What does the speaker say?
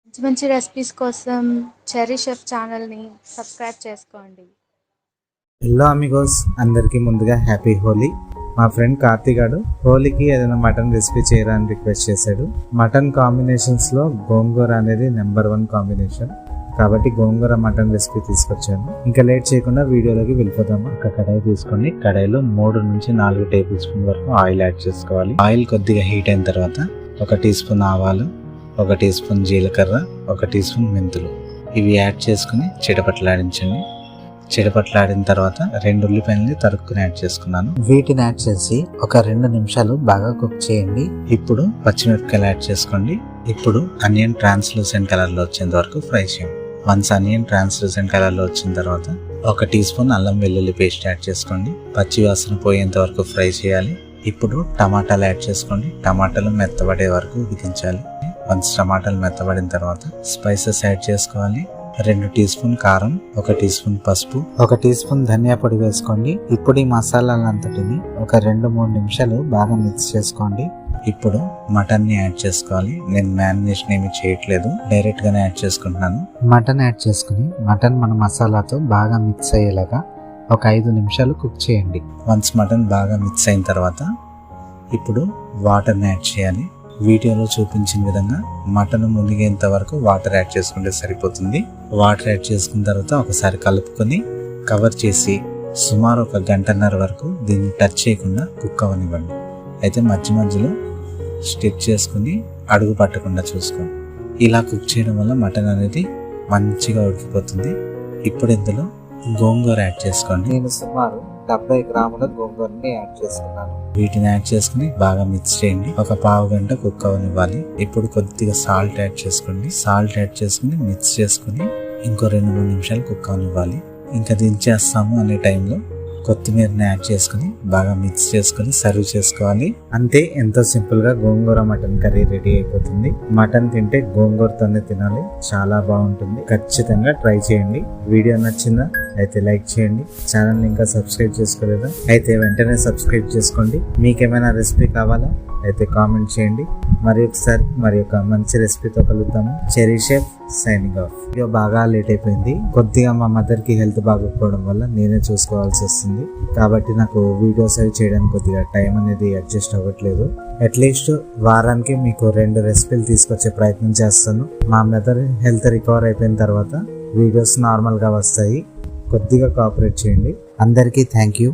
మంచి మంచి రెసిపీస్ కోసం చెర్రీ షెఫ్ ఛానల్ని సబ్స్క్రైబ్ చేసుకోండి. హలో అమిగోస్, అందరికీ ముందుగా హ్యాపీ హోలీ. మా ఫ్రెండ్ కార్తీక్ గారు హోలీకి ఏదైనా మటన్ రెసిపీ చేయడానికి రిక్వెస్ట్ చేశాడు. మటన్ కాంబినేషన్స్లో గోంగూర అనేది నెంబర్ 1 కాంబినేషన్, కాబట్టి గోంగూర మటన్ రెసిపీ తీసుకొచ్చాను. ఇంకా లేట్ చేయకుండా వీడియోలోకి వెళ్ళిపోదాము. ఒక కడాయి తీసుకొని కడాయిలో 3 నుంచి 4 టేబుల్ స్పూన్ వరకు ఆయిల్ యాడ్ చేసుకోవాలి. ఆయిల్ కొద్దిగా హీట్ అయిన తర్వాత 1 టీ స్పూన్ ఆవాలు, 1 టీ స్పూన్ జీలకర్ర, 1 టీ స్పూన్ మెంతులు ఇవి యాడ్ చేసుకుని చిటపట్లాడించండి. చిటపట్లాడిన తర్వాత 2 ఉల్లిపాయలని తరుక్కుని యాడ్ చేసుకున్నాను. వీటిని యాడ్ చేసి ఒక 2 నిమిషాలు బాగా కుక్ చేయండి. ఇప్పుడు పచ్చిమిరపకాయలు యాడ్ చేసుకోండి. ఇప్పుడు అనియన్ ట్రాన్స్లూసెంట్ కలర్ లో వచ్చేంత వరకు ఫ్రై చేయండి. వన్స్ అనియన్ ట్రాన్స్లూసెంట్ కలర్ లో వచ్చిన తర్వాత 1 టీ స్పూన్ అల్లం వెల్లుల్లి పేస్ట్ యాడ్ చేసుకోండి. పచ్చి వాసన పోయేంత వరకు ఫ్రై చేయాలి. ఇప్పుడు టమాటాలు యాడ్ చేసుకోండి. టమాటాలు మెత్తబడే వరకు ఉడికించాలి. వన్స్ టమాటాలు మెత్తబడిన తర్వాత స్పైసెస్ యాడ్ చేసుకోవాలి. 2 టీ స్పూన్ కారం, 1 టీ స్పూన్ పసుపు, 1 టీ స్పూన్ ధనియా పొడి వేసుకోండి. ఇప్పుడు ఈ మసాలాలంతటిని ఒక 2-3 నిమిషాలు బాగా మిక్స్ చేసుకోండి. ఇప్పుడు మటన్ ని యాడ్ చేసుకోవాలి. నేను మ్యారినేషన్ ఏమి చేయట్లేదు, డైరెక్ట్ గానే యాడ్ చేసుకుంటున్నాను. మటన్ యాడ్ చేసుకుని మటన్ మన మసాలాతో బాగా మిక్స్ అయ్యేలాగా ఒక 5 నిమిషాలు కుక్ చేయండి. వన్స్ మటన్ బాగా మిక్స్ అయిన తర్వాత ఇప్పుడు వాటర్ని యాడ్ చేయాలి. వీడియోలో చూపించిన విధంగా మటన్ మునిగేంత వరకు వాటర్ యాడ్ చేసుకుంటే సరిపోతుంది. వాటర్ యాడ్ చేసుకున్న తర్వాత ఒకసారి కలుపుకొని కవర్ చేసి సుమారు 1 గంటన్నర వరకు దీన్ని టచ్ చేయకుండా కుక్ అవ్వనివ్వండి. అయితే మధ్య మధ్యలో స్టిచ్ చేసుకుని అడుగు పట్టకుండా చూసుకోండి. ఇలా కుక్ చేయడం వల్ల మటన్ అనేది మంచిగా ఉడికిపోతుంది. ఇప్పుడు ఇందులో గోంగూర యాడ్ చేసుకోండి. నేను సుమారు 70 గ్రాముల గోంగూరని యాడ్ చేసుకున్నాను. వీటిని యాడ్ చేసుకుని బాగా మిక్స్ చేయండి. ఒక పావు గంట కుక్ అవనివ్వాలి. ఇప్పుడు కొద్దిగా సాల్ట్ యాడ్ చేసుకోండి. సాల్ట్ యాడ్ చేసుకుని మిక్స్ చేసుకుని ఇంకో 2-3 నిమిషాలు కుక్ అవనివ్వాలి. ఇంకా దించేస్తాము అనే టైంలో కొత్తిమీరని యాడ్ చేసుకుని బాగా మిక్స్ చేసుకుని సర్వ్ చేసుకోవాలి. అంతే, ఎంతో సింపుల్ గా గోంగూర మటన్ కర్రీ రెడీ అయిపోతుంది. మటన్ తింటే గోంగూరతోనే తినాలి, చాలా బాగుంటుంది. ఖచ్చితంగా ట్రై చేయండి. వీడియో నచ్చిందా అయితే లైక్ చేయండి. ఛానల్ ఇంకా సబ్స్క్రైబ్ చేసుకోలేదా అయితే వెంటనే సబ్స్క్రైబ్ చేసుకోండి. మీకేమైనా రెసిపీ కావాలా అయితే కామెంట్ చేయండి. మరి ఒకసారి ఒక మంచి రెసిపీతో కలుద్దాము. Cherry chef signing off. Video బాగా లేట్ అయిపోయింది. కొద్దిగా మా మదర్ కి హెల్త్ బాగోకపోవడం వల్ల నేనే చూసుకోవాల్సి వస్తుంది. కాబట్టి నాకు వీడియోస్ అవి చేయడానికి కొద్దిగా టైం అనేది అడ్జస్ట్ అవ్వట్లేదు. అట్లీస్ట్ వారానికి మీకు 2 రెసిపీలు తీసుకొచ్చే ప్రయత్నం చేస్తాను. మా మదర్ హెల్త్ రికవర్ అయిపోయిన తర్వాత వీడియోస్ నార్మల్ గా వస్తాయి. కొద్దిగా కోఆపరేట్ చేయండి. అందరికీ థ్యాంక్ యూ.